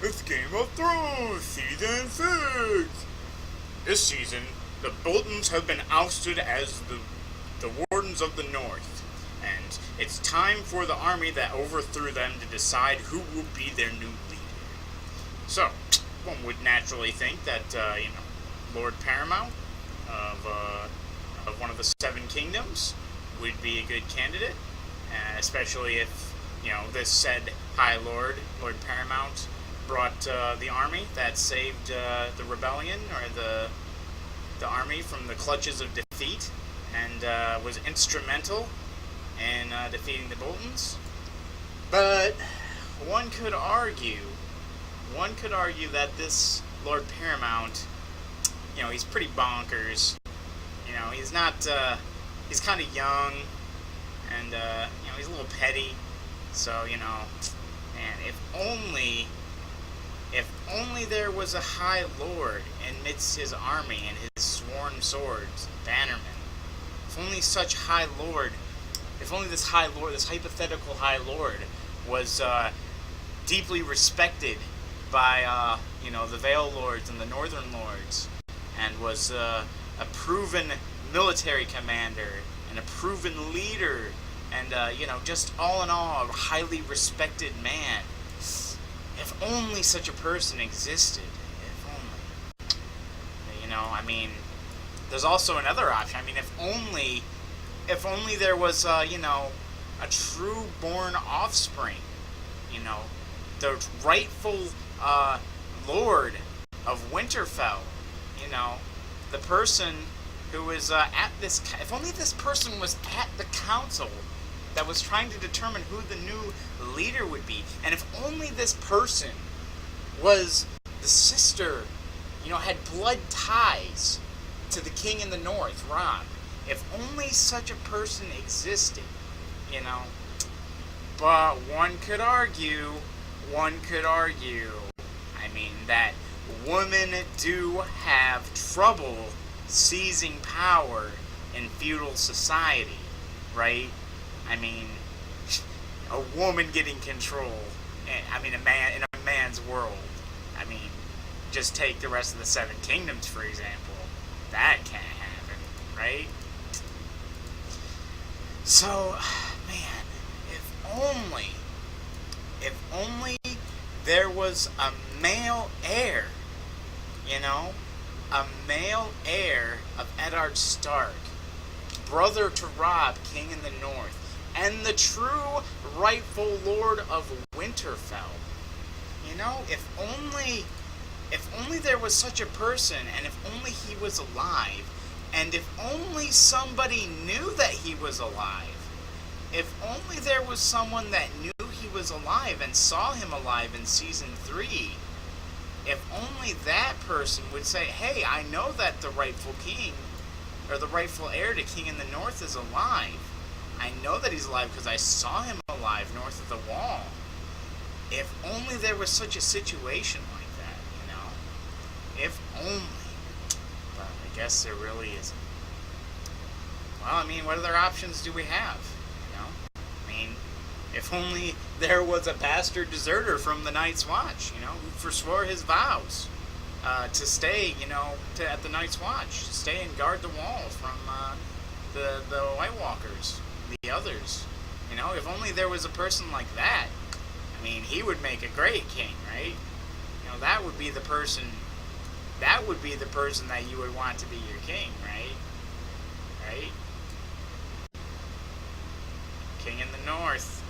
It's Game of Thrones Season 6! This season, the Boltons have been ousted as the Wardens of the North, and it's time for the army that overthrew them to decide who will be their new leader. So, one would naturally think that, Lord Paramount of one of the Seven Kingdoms would be a good candidate, especially if, this said High Lord, Lord Paramount, brought the army that saved the rebellion, or the army from the clutches of defeat, and was instrumental in defeating the Boltons. But one could argue that this Lord Paramount, he's pretty bonkers. He's not, he's kind of young, and, he's a little petty. So, man, if only there was a High Lord amidst his army and his sworn swords, bannermen. If only such High Lord, if only this High Lord, this hypothetical High Lord, was deeply respected by, the Vale Lords and the Northern Lords, and was a proven military commander and a proven leader, and, just all in all, a highly respected man. If only such a person existed. If only. There's also another option. If only there was, a true born offspring. The rightful, Lord of Winterfell. The person who was at this... If only this person was at the council that was trying to determine who the new leader would be. And if only this person was the sister, had blood ties to the king in the north, Ron. If only such a person existed, But one could argue, that women do have trouble seizing power in feudal society, right? A woman getting control, a man in a man's world. Just take the rest of the Seven Kingdoms, for example. That can't happen, right? So, man, if only there was a male heir, a male heir of Eddard Stark, brother to Robb, King in the North, and the true rightful Lord of Winterfell. If only there was such a person, and if only he was alive, and if only somebody knew that he was alive, if only there was someone that knew he was alive and saw him alive in Season 3, if only that person would say, hey, I know that the rightful king, or the rightful heir to King in the North is alive. I know that he's alive because I saw him alive north of the Wall. If only there was such a situation like that, If only. But I guess there really isn't. Well, what other options do we have? If only there was a bastard deserter from the Night's Watch, who forswore his vows to stay, at the Night's Watch, stay and guard the wall from the White Walkers, the others. If only there was a person like that. He would make a great king, right? That would be the person. That would be the person that you would want to be your king, right? Right? King in the North.